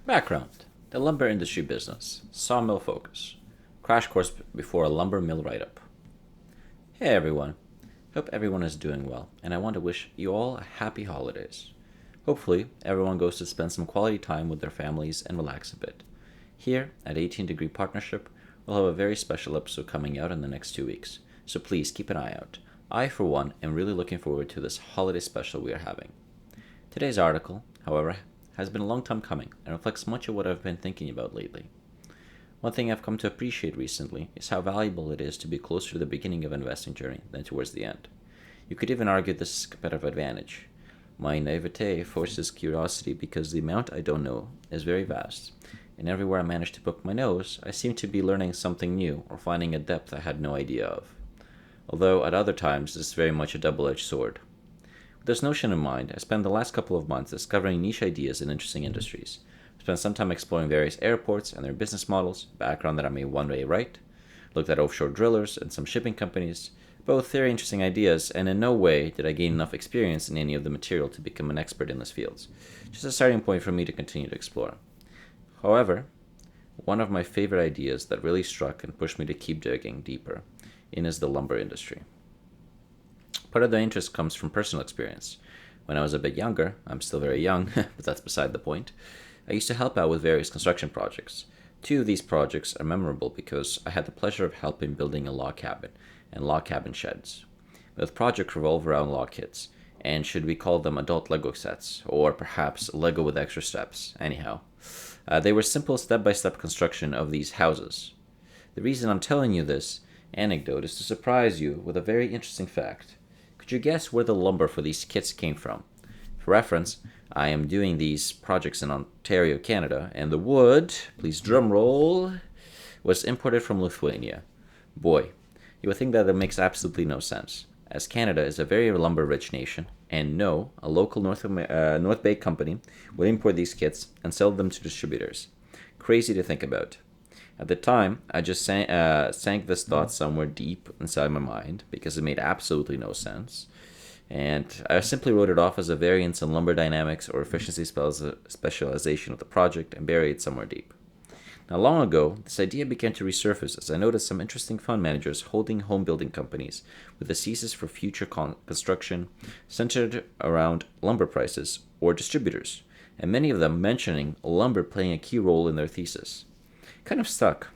Background: the lumber industry business, sawmill focus, crash course before a lumber mill write up. Hey everyone, hope everyone is doing well, and I want to wish you all a happy holidays. Hopefully, everyone goes to spend some quality time with their families and relax a bit. Here at 18 Degree Partnership, we'll have a very special episode coming out in the next 2 weeks, so please keep an eye out. I, for one, am really looking forward to this holiday special we are having. Today's article, however, has been a long time coming and reflects much of what I've been thinking about lately. One thing I've come to appreciate recently is how valuable it is to be closer to the beginning of an investing journey than towards the end. You could even argue this is a competitive advantage. My naivete forces curiosity because the amount I don't know is very vast, and everywhere I manage to poke my nose, I seem to be learning something new or finding a depth I had no idea of. Although at other times this is very much a double-edged sword. With this notion in mind, I spent the last couple of months discovering niche ideas in interesting industries. I spent some time exploring various airports and their business models, background that I may one day write, looked at offshore drillers and some shipping companies, both very interesting ideas, and in no way did I gain enough experience in any of the material to become an expert in these fields, just a starting point for me to continue to explore. However, one of my favorite ideas that really struck and pushed me to keep digging deeper in is the lumber industry. Part of the interest comes from personal experience. When I was a bit younger, I'm still very young, but that's beside the point, I used to help out with various construction projects. Two of these projects are memorable because I had the pleasure of helping building a log cabin and log cabin sheds. Both projects revolve around log kits, and should we call them adult Lego sets, or perhaps Lego with extra steps, anyhow. They were simple step-by-step construction of these houses. The reason I'm telling you this anecdote is to surprise you with a very interesting fact. Could you guess where the lumber for these kits came from? For reference, I am doing these projects in Ontario, Canada, and the wood, please drum roll, was imported from Lithuania. Boy, you would think that it makes absolutely no sense, as Canada is a very lumber-rich nation, and no, a local North Bay company would import these kits and sell them to distributors. Crazy to think about. At the time, I just sank this thought somewhere deep inside my mind because it made absolutely no sense. And I simply wrote it off as a variance in lumber dynamics or efficiency specialization of the project and buried it somewhere deep. Now, long ago, this idea began to resurface as I noticed some interesting fund managers holding home building companies with a thesis for future construction centered around lumber prices or distributors, and many of them mentioning lumber playing a key role in their thesis. Kind of stuck.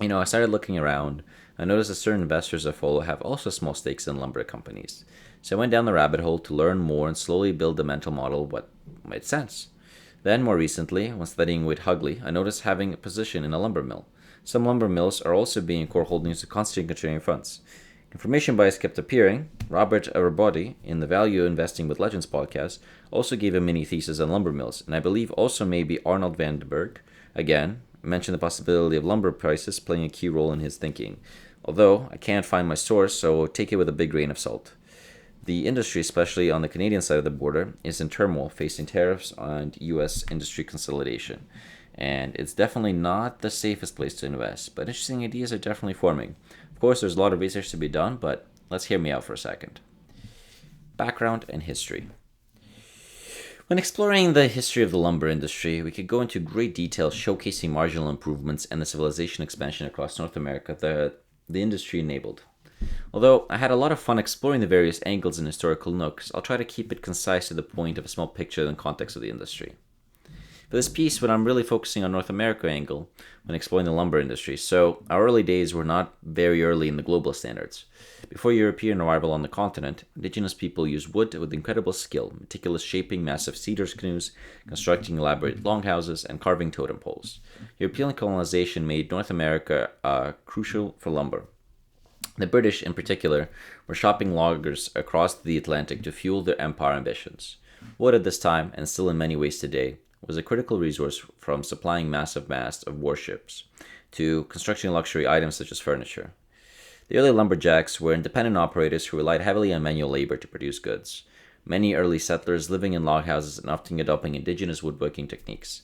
I started looking around. I noticed that certain investors I follow have also small stakes in lumber companies. So I went down the rabbit hole to learn more and slowly build the mental model of what made sense. Then, more recently, when studying with Hugley, I noticed having a position in a lumber mill. Some lumber mills are also being core holdings of constantly contrarian funds. Information bias kept appearing. Robert Arabodi, in the Value Investing with Legends podcast, also gave a mini thesis on lumber mills, and I believe also maybe Arnold Vandenberg, again, mentioned the possibility of lumber prices playing a key role in his thinking, although I can't find my source, so take it with a big grain of salt. The industry, especially on the Canadian side of the border, is in turmoil, facing tariffs and U.S. industry consolidation. And it's definitely not the safest place to invest, but interesting ideas are definitely forming. Of course, there's a lot of research to be done, but let's hear me out for a second. Background and history. When exploring the history of the lumber industry, we could go into great detail showcasing marginal improvements and the civilization expansion across North America that the industry enabled. Although I had a lot of fun exploring the various angles and historical nooks, I'll try to keep it concise to the point of a small picture and context of the industry. For this piece, when I'm really focusing on North America angle when exploring the lumber industry, so our early days were not very early in the global standards. Before European arrival on the continent, indigenous people used wood with incredible skill, meticulous shaping massive cedar canoes, constructing elaborate longhouses, and carving totem poles. European colonization made North America crucial for lumber. The British, in particular, were shopping loggers across the Atlantic to fuel their empire ambitions. Wood at this time, and still in many ways today, was a critical resource from supplying massive masts of warships to constructing luxury items such as furniture. The early lumberjacks were independent operators who relied heavily on manual labor to produce goods. Many early settlers living in log houses and often adopting indigenous woodworking techniques.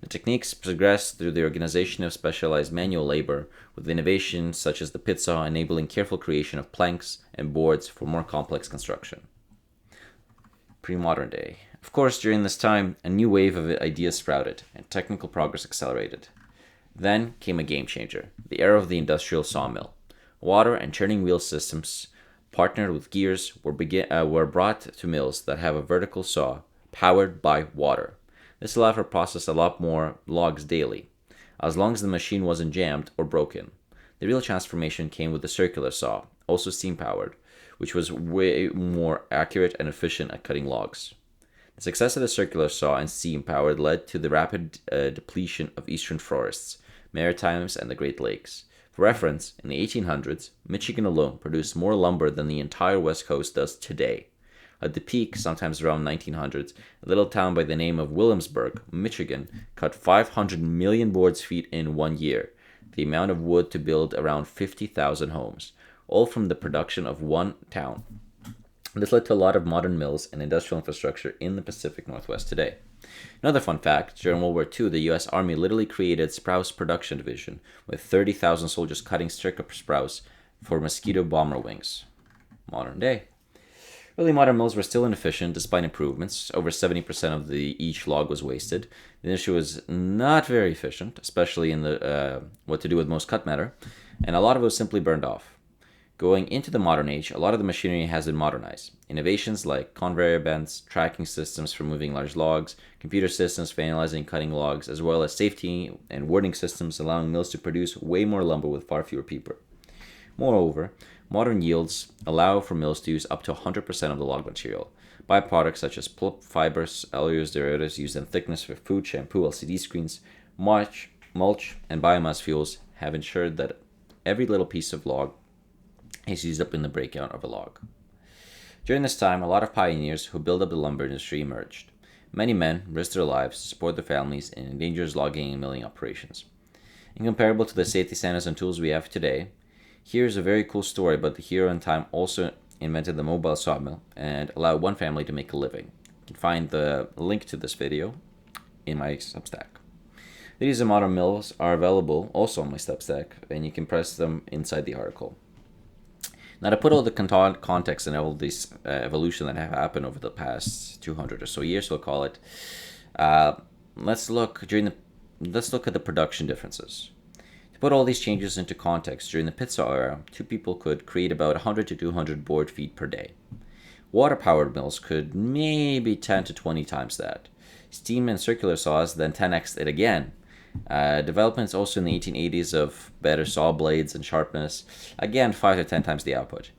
The techniques progressed through the organization of specialized manual labor, with innovations such as the pit saw enabling careful creation of planks and boards for more complex construction. Pre-modern day. Of course, during this time, a new wave of ideas sprouted and technical progress accelerated. Then came a game changer, the era of the industrial sawmill. Water and turning wheel systems, partnered with gears, were brought to mills that have a vertical saw powered by water. This allowed for process a lot more logs daily, as long as the machine wasn't jammed or broken. The real transformation came with the circular saw, also steam powered, which was way more accurate and efficient at cutting logs. The success of the circular saw and steam powered led to the rapid depletion of eastern forests, Maritimes, and the Great Lakes. For reference, in the 1800s, Michigan alone produced more lumber than the entire West Coast does today. At the peak, sometimes around 1900s, a little town by the name of Williamsburg, Michigan, cut 500 million board feet in 1 year, the amount of wood to build around 50,000 homes, all from the production of one town. This led to a lot of modern mills and industrial infrastructure in the Pacific Northwest today. Another fun fact, during World War II, the US Army literally created Sprouts Production Division with 30,000 soldiers cutting strips of sprouts for mosquito bomber wings. Modern day. Early modern mills were still inefficient despite improvements. Over 70% of each log was wasted. The industry was not very efficient, especially in the what to do with most cut matter, and a lot of it was simply burned off. Going into the modern age, a lot of the machinery has been modernized. Innovations like conveyor belts, tracking systems for moving large logs, computer systems for analyzing and cutting logs, as well as safety and warning systems allowing mills to produce way more lumber with far fewer people. Moreover, modern yields allow for mills to use up to 100% of the log material. Byproducts such as pulp, fibers, cellulose derivatives used in thickness for food, shampoo, LCD screens, mulch, and biomass fuels have ensured that every little piece of log is used up in the breakdown of a log. During this time, a lot of pioneers who built up the lumber industry emerged. Many men risked their lives to support their families in dangerous logging and milling operations. Incomparable to the safety standards and tools we have today, here's a very cool story about the hero in time also invented the mobile sawmill and allowed one family to make a living. You can find the link to this video in my Substack. These modern mills are available also on my Substack, and you can press them inside the article. Now, to put all the context and all this evolution that have happened over the past 200 or so years, we'll call it, let's look at the production differences. To put all these changes into context, during the pit saw era, two people could create about 100 to 200 board feet per day. Water-powered mills could maybe 10 to 20 times that. Steam and circular saws then 10x it again. Developments also in the 1880s of better saw blades and sharpness, again 5 to 10 times the output.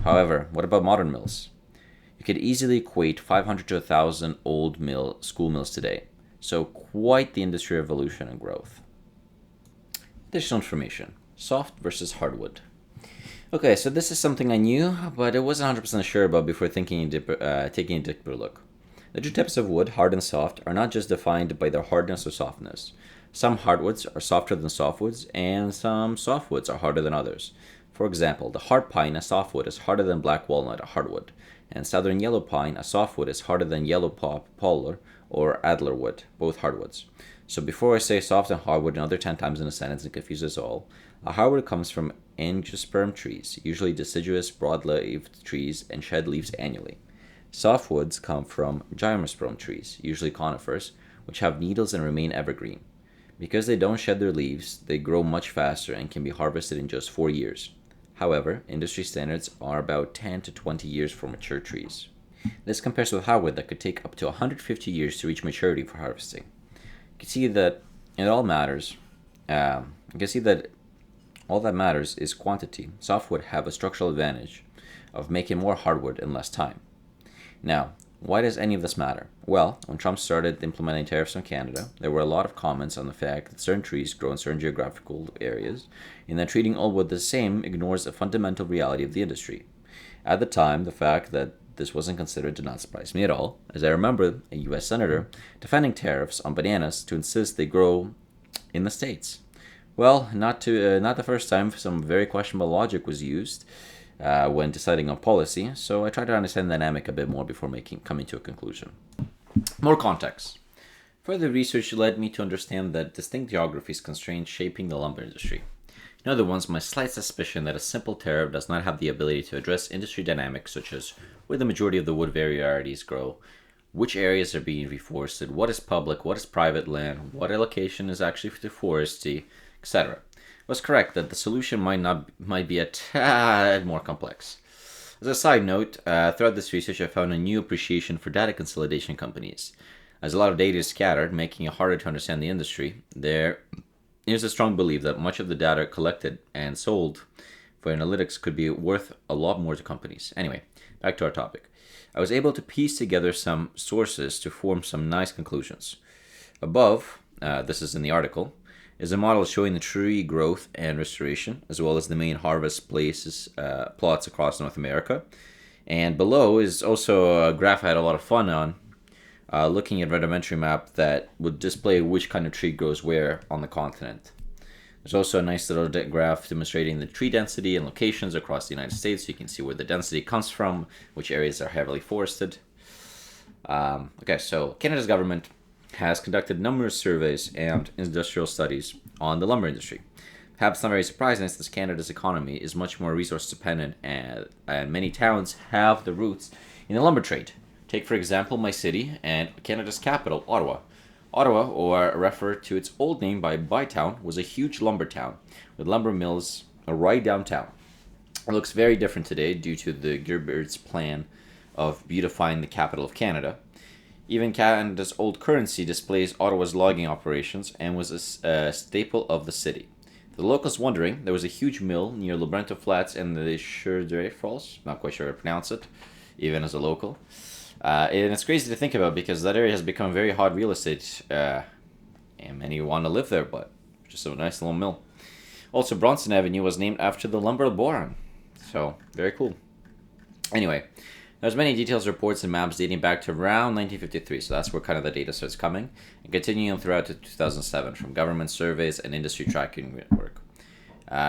However, what about modern mills? You could easily equate 500 to 1,000 old school mills today, so quite the industry evolution and growth. Additional information, soft versus hardwood. Okay, so this is something I knew, but I wasn't 100% sure about before taking a deeper look. The two types of wood, hard and soft, are not just defined by their hardness or softness. Some hardwoods are softer than softwoods, and some softwoods are harder than others. For example, the hard pine, a softwood, is harder than black walnut, a hardwood, and southern yellow pine, a softwood, is harder than yellow poplar or adler wood, both hardwoods. So before I say soft and hardwood another 10 times in a sentence and confuse us all, a hardwood comes from angiosperm trees, usually deciduous, broad-leaved trees, and shed leaves annually. Softwoods come from gymnosperm trees, usually conifers, which have needles and remain evergreen. Because they don't shed their leaves, they grow much faster and can be harvested in just 4 years. However, industry standards are about 10 to 20 years for mature trees. This compares with hardwood that could take up to 150 years to reach maturity for harvesting. You can see that it all matters. All that matters is quantity. Softwood have a structural advantage of making more hardwood in less time. Now, why does any of this matter? Well, when Trump started implementing tariffs on Canada, there were a lot of comments on the fact that certain trees grow in certain geographical areas, and that treating all wood the same ignores the fundamental reality of the industry. At the time, the fact that this wasn't considered did not surprise me at all, as I remember a U.S. Senator defending tariffs on bananas to insist they grow in the States. Well, not the first time some very questionable logic was used when deciding on policy, so I try to understand the dynamic a bit more before coming to a conclusion. More context. Further research led me to understand that distinct geographies constrain shaping the lumber industry. In other words, my slight suspicion that a simple tariff does not have the ability to address industry dynamics such as where the majority of the wood varieties grow, which areas are being reforested, what is public, what is private land, what allocation is actually for forestry, etc. It was correct that the solution might be a tad more complex. As a side note, throughout this research, I found a new appreciation for data consolidation companies. As a lot of data is scattered, making it harder to understand the industry, there is a strong belief that much of the data collected and sold for analytics could be worth a lot more to companies. Anyway, back to our topic. I was able to piece together some sources to form some nice conclusions. Above, this is in the article, is a model showing the tree growth and restoration, as well as the main harvest places, plots across North America. And below is also a graph I had a lot of fun on, looking at a rudimentary map that would display which kind of tree grows where on the continent. There's also a nice little graph demonstrating the tree density and locations across the United States, so you can see where the density comes from, which areas are heavily forested. Okay, so Canada's government has conducted numerous surveys and industrial studies on the lumber industry. Perhaps not very surprising, since Canada's economy is much more resource dependent, and many towns have the roots in the lumber trade. Take, for example, my city and Canada's capital, Ottawa. Ottawa, or referred to its old name by Bytown, was a huge lumber town with lumber mills right downtown. It looks very different today due to the Gerbert's plan of beautifying the capital of Canada. Even Canada's old currency displays Ottawa's logging operations and was a staple of the city. For the locals wondering, there was a huge mill near Labrento Flats and the Chaudière Falls. Not quite sure how to pronounce it, even as a local. And it's crazy to think about because that area has become very hot real estate, and many want to live there, but just a nice little mill. Also, Bronson Avenue was named after the lumber boron, so very cool. Anyway, there's many details, reports, and maps dating back to around 1953, so that's where kind of the data starts coming, and continuing throughout to 2007 from government surveys and industry tracking work.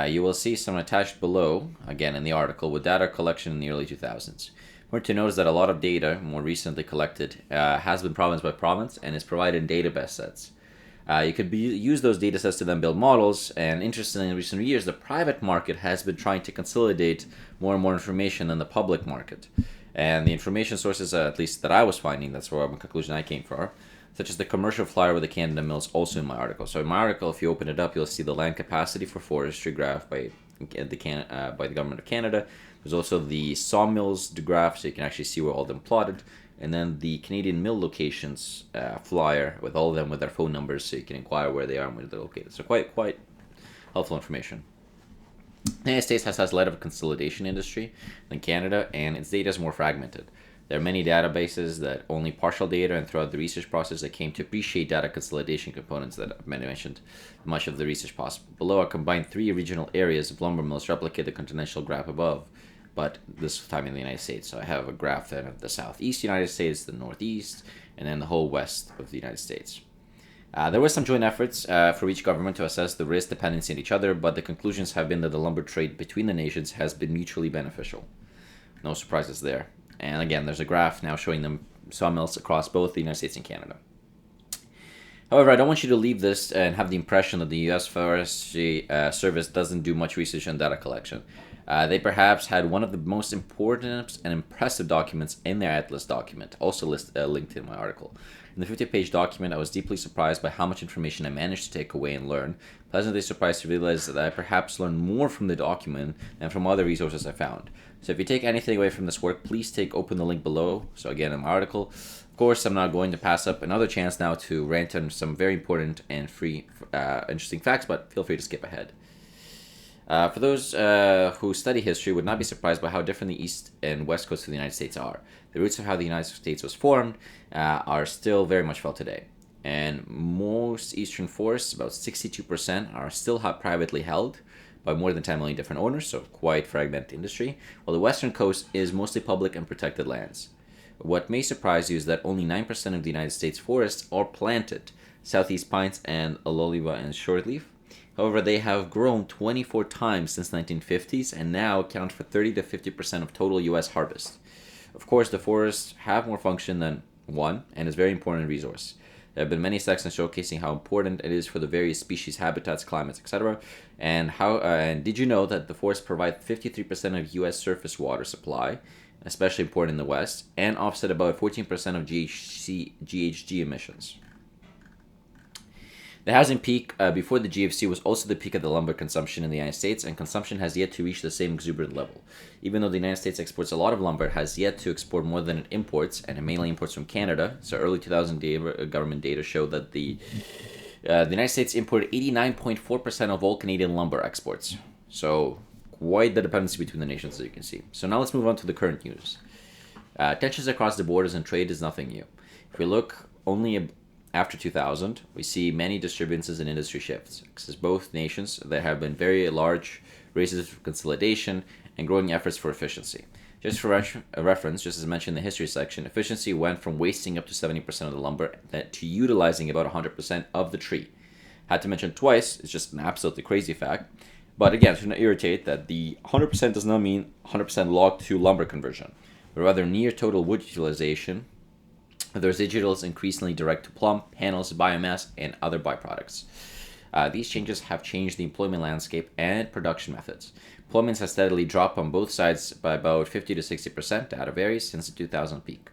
You will see some attached below, again in the article, with data collection in the early 2000s. Important to note is that a lot of data, more recently collected, has been province by province and is provided in database sets. You could use those data sets to then build models, and interestingly, in recent years, the private market has been trying to consolidate more and more information than the public market. And the information sources, at least that I was finding, that's where the conclusion I came from, such as the commercial flyer with the Canada mills, also in my article. So in my article, if you open it up, you'll see the land capacity for forestry graph by the government of Canada. There's also the sawmills graph, so you can actually see where all of them plotted. And then the Canadian mill locations flyer with all of them with their phone numbers, so you can inquire where they are and where they're located. So quite helpful information. The United States has less of a consolidation industry than Canada, and its data is more fragmented. There are many databases that only partial data, and throughout the research process, I came to appreciate data consolidation components that I've mentioned much of the research possible. Below are combined 3 regional areas of lumber mills replicate the continental graph above, but this time in the United States. So I have a graph then of the southeast United States, the northeast, and then the whole west of the United States. There were some joint efforts for each government to assess the risk dependency on each other, but the conclusions have been that the lumber trade between the nations has been mutually beneficial. No surprises there. And again, there's a graph now showing them sawmills across both the United States and Canada. However, I don't want you to leave this and have the impression that the U.S. Forestry Service doesn't do much research on data collection. They perhaps had one of the most important and impressive documents in their Atlas document, also linked in my article. In the 50-page document, I was deeply surprised by how much information I managed to take away and learn. Pleasantly surprised to realize that I perhaps learned more from the document than from other resources I found. So if you take anything away from this work, please open the link below. So again, in my article, of course, I'm not going to pass up another chance now to rant on some very important and interesting facts, but feel free to skip ahead. For those who study history would not be surprised by how different the east and west coast of the United States are. The roots of how the United States was formed are still very much felt today. And most eastern forests, about 62%, are still privately held by more than 10 million different owners, so quite fragmented industry, while the western coast is mostly public and protected lands. What may surprise you is that only 9% of the United States forests are planted, southeast pines and oliva and shortleaf. However, they have grown 24 times since 1950s and now account for 30 to 50% of total U.S. harvest. Of course, the forests have more function than one and is a very important resource. There have been many sections showcasing how important it is for the various species, habitats, climates, etc. And did you know that the forests provide 53% of U.S. surface water supply? especially imported in the West, and offset about 14% of GHG emissions. The housing peak before the GFC was also the peak of the lumber consumption in the United States, and consumption has yet to reach the same exuberant level. Even though the United States exports a lot of lumber, it has yet to export more than it imports, and it mainly imports from Canada. So early 2000 government data showed that the United States imported 89.4% of all Canadian lumber exports. So quite the dependency between the nations, as you can see. So now let's move on to the current news. Tensions across the borders and trade is nothing new. If we look only after 2000, we see many disturbances and industry shifts, because both nations there have been very large races of consolidation and growing efforts for efficiency. Just for reference, just as mentioned in the history section, efficiency went from wasting up to 70% of the lumber to utilizing about 100% of the tree. Had to mention twice, it's just an absolutely crazy fact. But again, to not irritate, that the 100% does not mean 100% log to lumber conversion, but rather near total wood utilization. The residuals increasingly direct to plumb, panels, biomass, and other byproducts. These changes have changed the employment landscape and production methods. Employment has steadily dropped on both sides by about 50 to 60%, data varies, since the 2000 peak.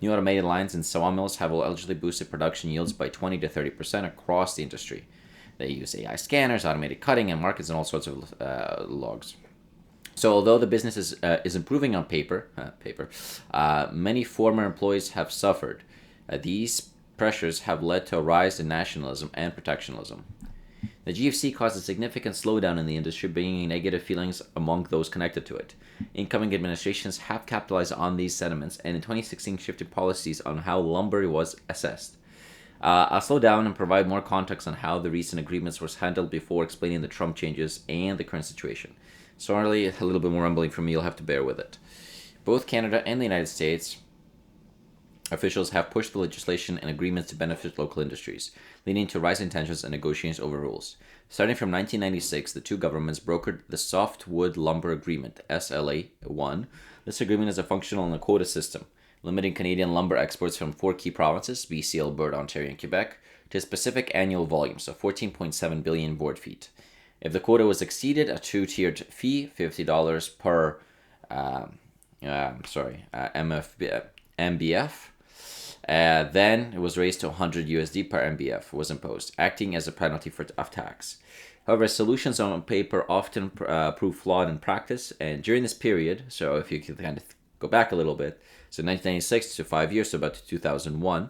New automated lines and sawmills have allegedly boosted production yields by 20 to 30% across the industry. They use AI scanners, automated cutting, and markets and all sorts of logs. So although the business is improving on paper, many former employees have suffered. These pressures have led to a rise in nationalism and protectionism. The GFC caused a significant slowdown in the industry, bringing negative feelings among those connected to it. Incoming administrations have capitalized on these sentiments, and in 2016 shifted policies on how lumber was assessed. I'll slow down and provide more context on how the recent agreements were handled before explaining the Trump changes and the current situation. Sorry, a little bit more rumbling from me, you'll have to bear with it. Both Canada and the United States officials have pushed for legislation and agreements to benefit local industries, leading to rising tensions and negotiations over rules. Starting from 1996, the two governments brokered the Softwood Lumber Agreement, SLA-1. This agreement is a functional and a quota system, limiting Canadian lumber exports from 4 key provinces, BC, Alberta, Ontario, and Quebec, to specific annual volumes of 14.7 billion board feet. If the quota was exceeded, a two-tiered fee, $50 per MBF, then it was raised to 100 USD per MBF was imposed, acting as a penalty of tax. However, solutions on paper often prove flawed in practice, and during this period, so if you can kind of go back a little bit, so 1996 to 5 years, so about to 2001,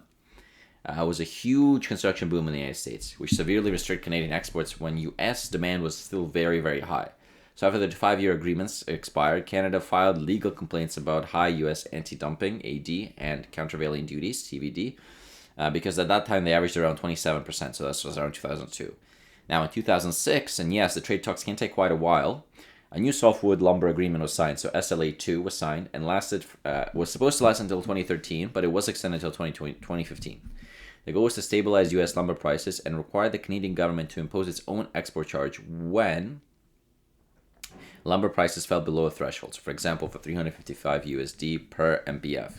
was a huge construction boom in the United States, which severely restricted Canadian exports when U.S. demand was still very, very high. So after the 5-year agreements expired, Canada filed legal complaints about high U.S. anti-dumping, AD, and countervailing duties, CVD, because at that time they averaged around 27%, so that was around 2002. Now in 2006, and yes, the trade talks can take quite a while, a new softwood lumber agreement was signed, so SLA-2 was signed and was supposed to last until 2013, but it was extended until 2015. The goal was to stabilize U.S. lumber prices and require the Canadian government to impose its own export charge when lumber prices fell below a threshold, so for example, for 355 USD per MBF.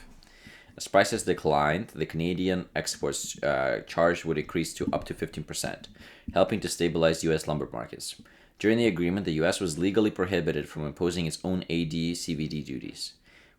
As prices declined, the Canadian exports charge would increase to up to 15%, helping to stabilize U.S. lumber markets. During the agreement, the U.S. was legally prohibited from imposing its own AD CVD duties.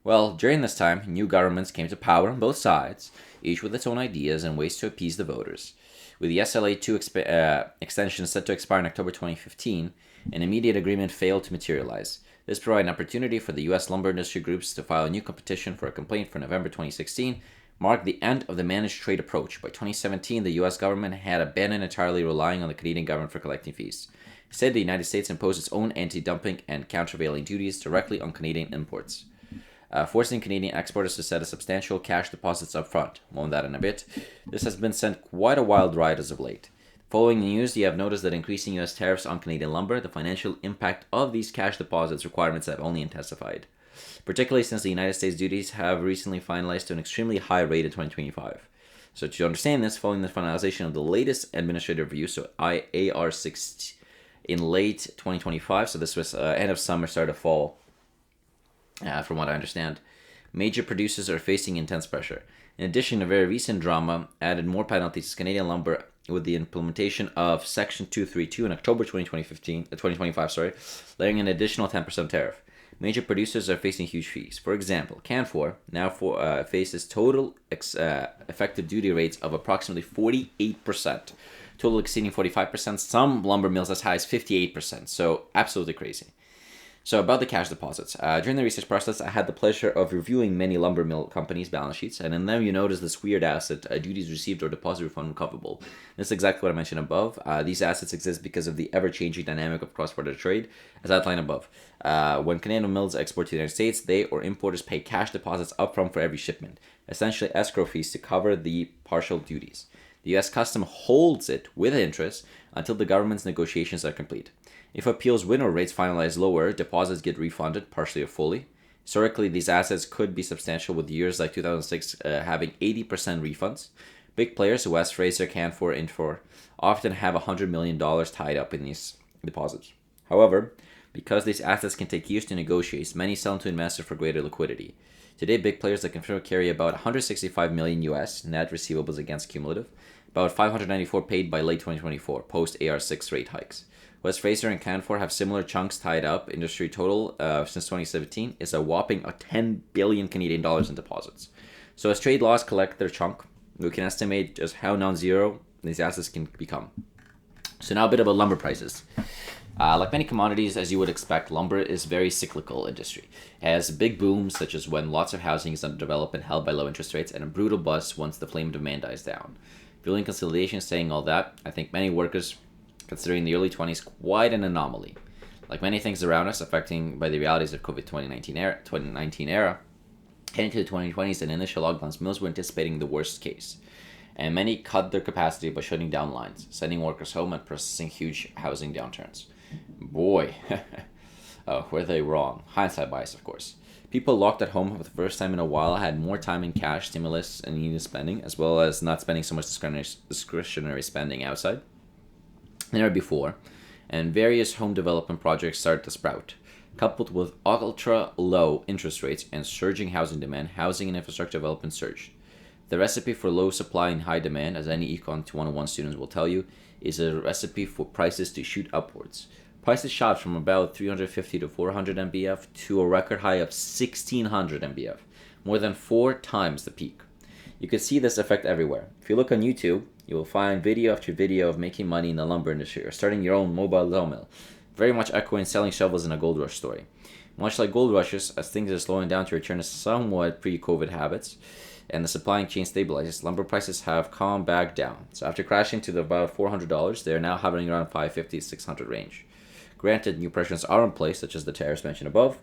Well, during this time, new governments came to power on both sides, each with its own ideas and ways to appease the voters. With the SLA-2 extension set to expire in October 2015, an immediate agreement failed to materialize. This provided an opportunity for the U.S. lumber industry groups to file a new competition for a complaint for November 2016, marked the end of the managed trade approach. By 2017, the U.S. government had abandoned entirely relying on the Canadian government for collecting fees. Instead, the United States imposed its own anti-dumping and countervailing duties directly on Canadian imports, forcing Canadian exporters to set a substantial cash deposits up front. More on that in a bit. This has been sent quite a wild ride as of late. Following the news, you have noticed that increasing U.S. tariffs on Canadian lumber, the financial impact of these cash deposits requirements have only intensified, particularly since the United States duties have recently finalized to an extremely high rate in 2025. So to understand this, following the finalization of the latest administrative review, so AR6 in late 2025, so this was end of summer, start of fall, from what I understand, major producers are facing intense pressure. In addition, a very recent drama added more penalties to Canadian lumber with the implementation of Section 232 in October 2025, layering an additional 10% tariff. Major producers are facing huge fees. For example, Canfor now faces total effective duty rates of approximately 48%, total exceeding 45%, some lumber mills as high as 58%, so absolutely crazy. So about the cash deposits. During the research process, I had the pleasure of reviewing many lumber mill companies' balance sheets, and in them you notice this weird asset, duties received or deposit refund recoverable. This is exactly what I mentioned above. These assets exist because of the ever-changing dynamic of cross-border trade, as outlined above. When Canadian mills export to the United States, they or importers pay cash deposits upfront for every shipment, essentially escrow fees to cover the partial duties. The U.S. Custom holds it with interest until the government's negotiations are complete. If appeals win or rates finalize lower, deposits get refunded, partially or fully. Historically, these assets could be substantial, with years like 2006 having 80% refunds. Big players, West Fraser, Canfor, Infor, often have $100 million tied up in these deposits. However, because these assets can take years to negotiate, many sell to investors for greater liquidity. Today, big players like Infor carry about 165 million US net receivables against cumulative, about 594 paid by late 2024, post AR6 rate hikes. West Fraser and Canfor have similar chunks tied up. Industry total since 2017 is a whopping 10 billion Canadian dollars in deposits. So as trade laws collect their chunk, we can estimate just how non-zero these assets can become. So now a bit about lumber prices. Like many commodities, as you would expect, lumber is very cyclical industry. It has big booms, such as when lots of housing is underdeveloped and held by low interest rates, and a brutal bust once the flame of demand dies down. Building consolidation, saying all that, I think many workers considering the early 20s quite an anomaly. Like many things around us, affecting by the realities of COVID-19 era, heading to the 2020s and initial lockdowns, mills were anticipating the worst case. And many cut their capacity by shutting down lines, sending workers home and processing huge housing downturns. Boy, were they wrong. Hindsight bias, of course. People locked at home for the first time in a while had more time in cash, stimulus, and needed spending, as well as not spending so much discretionary spending outside than ever before, and various home development projects started to sprout. Coupled with ultra-low interest rates and surging housing demand, housing and infrastructure development surged. The recipe for low supply and high demand, as any Econ 101 students will tell you, is a recipe for prices to shoot upwards. Prices shot from about 350 to 400 MBF to a record high of 1600 MBF, more than 4 times the peak. You can see this effect everywhere. If you look on YouTube, you will find video after video of making money in the lumber industry or starting your own mobile sawmill, very much echoing selling shovels in a gold rush story. Much like gold rushes, as things are slowing down to return to somewhat pre-COVID habits and the supply chain stabilizes, lumber prices have calmed back down. So after crashing to about $400, they are now hovering around $550 to $600 range. Granted, new pressures are in place, such as the tariffs mentioned above.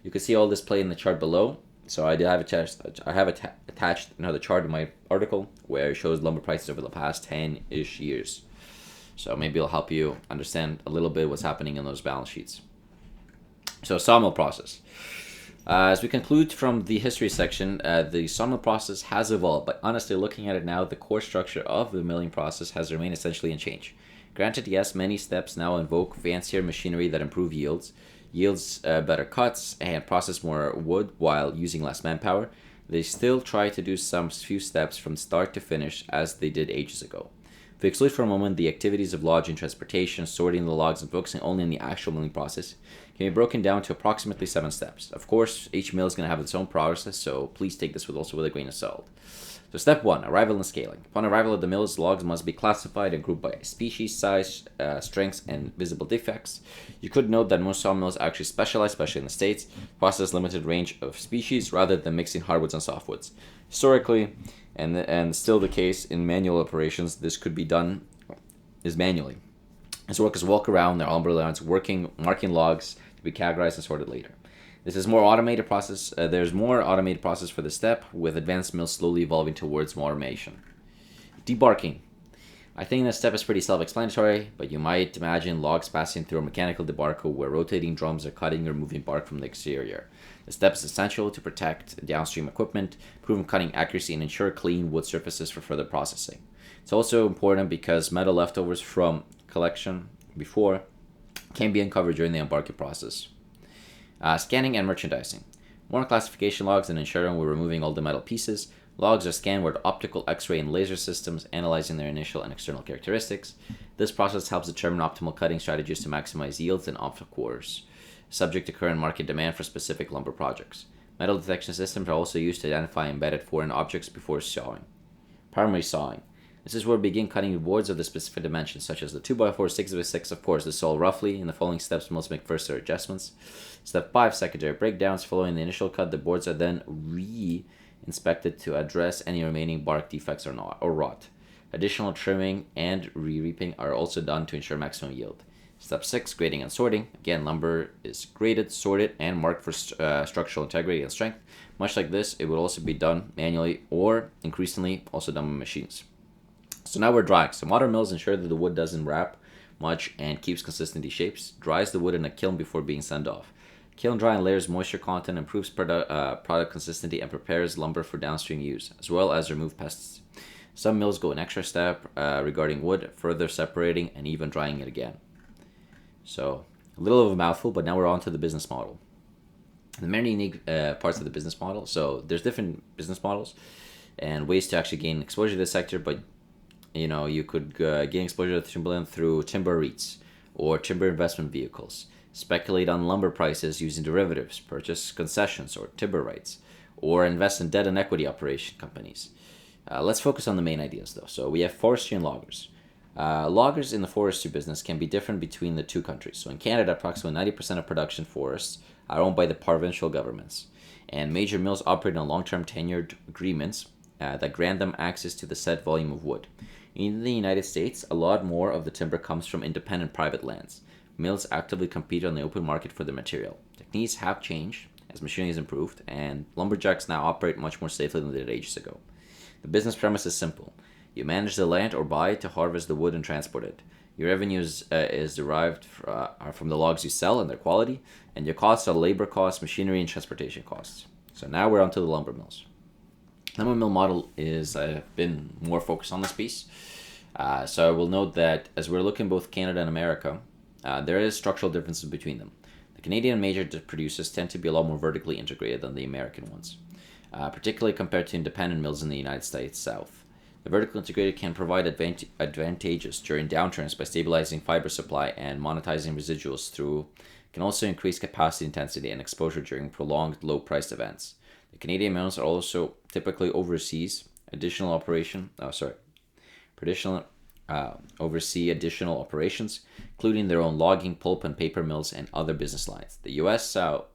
You can see all this play in the chart below. So I have attached another chart in my article where it shows lumber prices over the past 10-ish years. So maybe it'll help you understand a little bit what's happening in those balance sheets. So sawmill process. As we conclude from the history section, the sawmill process has evolved, but honestly looking at it now, the core structure of the milling process has remained essentially unchanged. Granted, yes, many steps now invoke fancier machinery that improve yields better cuts, and process more wood while using less manpower. They still try to do some few steps from start to finish as they did ages ago. If we exclude for a moment the activities of lodging, transportation, sorting the logs, and focusing only on the actual milling process, can be broken down to approximately 7 steps. Of course, each mill is going to have its own process, so please take this with a grain of salt. So step 1, arrival and scaling. Upon arrival at the mills, logs must be classified and grouped by species, size, strengths, and visible defects. You could note that most sawmills actually specialize, especially in the States, process limited range of species rather than mixing hardwoods and softwoods. Historically, and still the case in manual operations, this could be done manually. As workers walk around their lumber lines marking logs to be categorized and sorted later. This is more automated process. There's more automated process for the step, with advanced mills slowly evolving towards more automation. Debarking. I think this step is pretty self-explanatory, but you might imagine logs passing through a mechanical debarker where rotating drums are cutting or removing bark from the exterior. The step is essential to protect downstream equipment, improve cutting accuracy, and ensure clean wood surfaces for further processing. It's also important because metal leftovers from collection before can be uncovered during the embarking process. Scanning and merchandising. More classification logs and ensuring we're removing all the metal pieces. Logs are scanned with optical, X-ray, and laser systems, analyzing their initial and external characteristics. This process helps determine optimal cutting strategies to maximize yields and optical quarters. subject to current market demand for specific lumber projects. Metal detection systems are also used to identify embedded foreign objects before sawing. Primary sawing. This is where we begin cutting boards of the specific dimensions, such as the 2x4, 6x6. Of course, this all roughly. In the following steps, we must make first their adjustments. Step 5, secondary breakdowns. Following the initial cut, the boards are then re-inspected to address any remaining bark defects or rot. Additional trimming and re-reaping are also done to ensure maximum yield. Step 6, grading and sorting. Again, lumber is graded, sorted, and marked for structural integrity and strength. Much like this, it will also be done manually or increasingly also done with machines. So now we're drying. So modern mills ensure that the wood doesn't wrap much and keeps consistent shapes. Dries the wood in a kiln before being sent off. Kiln drying layers moisture content, improves product consistency, and prepares lumber for downstream use, as well as remove pests. Some mills go an extra step regarding wood, further separating and even drying it again. So a little of a mouthful, but now we're on to the business model. The many unique parts of the business model. So there's different business models and ways to actually gain exposure to the sector, but you could gain exposure to timberland through timber REITs or timber investment vehicles, speculate on lumber prices using derivatives, purchase concessions or timber rights, or invest in debt and equity operation companies. Let's focus on the main ideas though. So we have forestry and loggers. Loggers in the forestry business can be different between the two countries. So in Canada, approximately 90% of production forests are owned by the provincial governments, and major mills operate on long-term tenured agreements that grant them access to the set volume of wood. In the United States, a lot more of the timber comes from independent private lands. Mills actively compete on the open market for the material. Techniques have changed as machinery has improved, and lumberjacks now operate much more safely than they did ages ago. The business premise is simple. You manage the land or buy to harvest the wood and transport it. Your revenue is derived from the logs you sell and their quality, and your costs are labor costs, machinery, and transportation costs. So now we're on to the lumber mills. Lumber mill model is been more focused on this piece. So I will note that as we're looking both Canada and America, there is structural differences between them. The Canadian major producers tend to be a lot more vertically integrated than the American ones, particularly compared to independent mills in the United States South. The vertical integrated can provide advantages during downturns by stabilizing fiber supply and monetizing residuals through. Can also increase capacity intensity and exposure during prolonged low-priced events. The Canadian mills are also typically oversee additional operations, including their own logging, pulp, and paper mills and other business lines. The U.S. South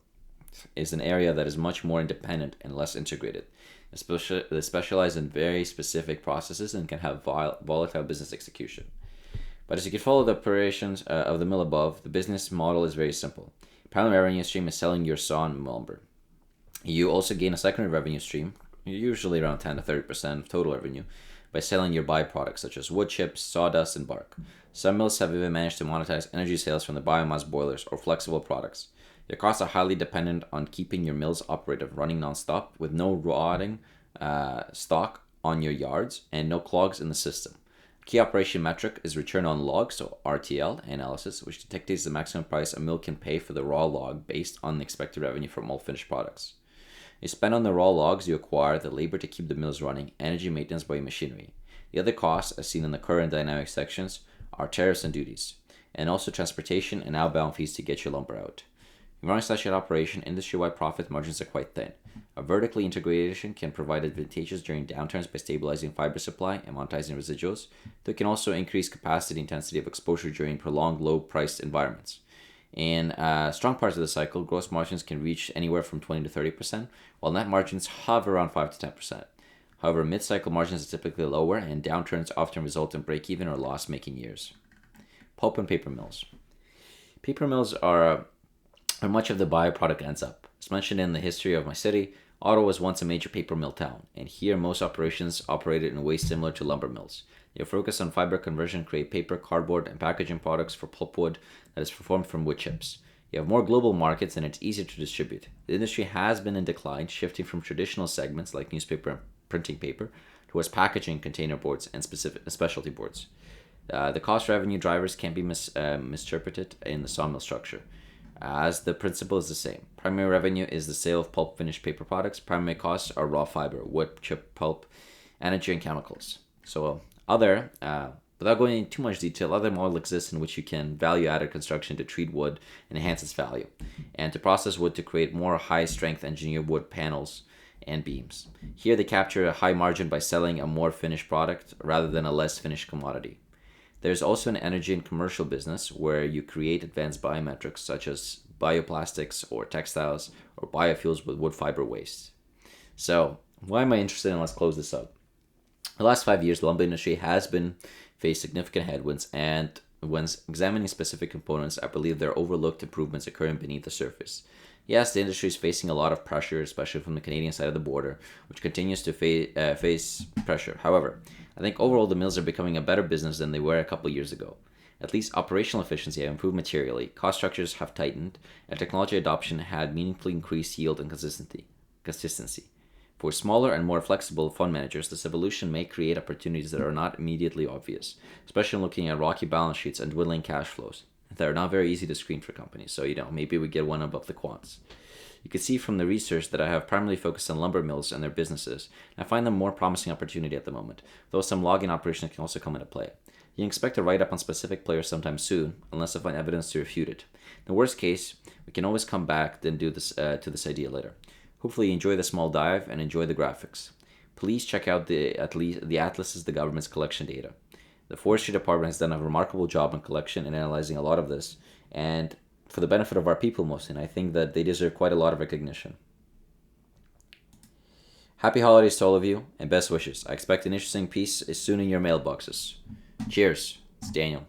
is an area that is much more independent and less integrated. They specialize in very specific processes and can have volatile business execution. But as you can follow the operations of the mill above, the business model is very simple. Primary revenue stream is selling your saw and lumber. You also gain a secondary revenue stream, usually around 10 to 30% of total revenue, by selling your byproducts such as wood chips, sawdust, and bark. Some mills have even managed to monetize energy sales from the biomass boilers or flexible products. Your costs are highly dependent on keeping your mills operative, running non-stop with no rotting stock on your yards and no clogs in the system. Key operation metric is return on log, so RTL analysis, which dictates the maximum price a mill can pay for the raw log based on the expected revenue from all finished products. You spend on the raw logs you acquire, the labor to keep the mills running, energy maintenance by machinery. The other costs, as seen in the current dynamic sections, are tariffs and duties, and also transportation and outbound fees to get your lumber out. In running such an operation, industry-wide profit margins are quite thin. A vertically integration can provide advantages during downturns by stabilizing fiber supply and monetizing residuals, though it can also increase capacity intensity of exposure during prolonged low-priced environments. In strong parts of the cycle, gross margins can reach anywhere from 20 to 30%, while net margins hover around 5 to 10%. However, mid-cycle margins are typically lower, and downturns often result in break-even or loss-making years. Pulp and paper mills. Paper mills are where much of the byproduct ends up. As mentioned in the history of my city, Ottawa was once a major paper mill town, and here most operations operated in ways similar to lumber mills. Your focus on fiber conversion create paper, cardboard, and packaging products for pulpwood that is performed from wood chips. You have more global markets and it's easier to distribute. The industry has been in decline, shifting from traditional segments like newspaper and printing paper towards packaging, container boards, and specialty boards. The cost revenue drivers can be misinterpreted in the sawmill structure, as the principle is the same. Primary revenue is the sale of pulp finished paper products. Primary costs are raw fiber, wood, chip, pulp, energy, and chemicals. So other Without going into too much detail, other models exist in which you can value-added construction to treat wood and enhance its value, and to process wood to create more high-strength engineered wood panels and beams. Here they capture a high margin by selling a more finished product rather than a less finished commodity. There's also an energy and commercial business where you create advanced biometrics such as bioplastics or textiles or biofuels with wood fiber waste. So, why am I interested in? Let's close this up. The last 5 years, the lumber industry has been faced significant headwinds, and when examining specific components, I believe there are overlooked improvements occurring beneath the surface. Yes, the industry is facing a lot of pressure, especially from the Canadian side of the border, which continues to face pressure. However, I think overall the mills are becoming a better business than they were a couple years ago. At least operational efficiency have improved materially, cost structures have tightened, and technology adoption had meaningfully increased yield and consistency. For smaller and more flexible fund managers, this evolution may create opportunities that are not immediately obvious, especially looking at rocky balance sheets and dwindling cash flows that are not very easy to screen for companies. So, maybe we get one above the quants. You can see from the research that I have primarily focused on lumber mills and their businesses, and I find them more promising opportunity at the moment, though some logging operations can also come into play. You can expect a write-up on specific players sometime soon, unless I find evidence to refute it. In the worst case, we can always come back and do this to this idea later. Hopefully you enjoy the small dive and enjoy the graphics. Please check out the atlases, the government's collection data. The Forestry Department has done a remarkable job in collection and analyzing a lot of this, and for the benefit of our people mostly, and I think that they deserve quite a lot of recognition. Happy holidays to all of you, and best wishes. I expect an interesting piece soon in your mailboxes. Cheers. It's Daniel.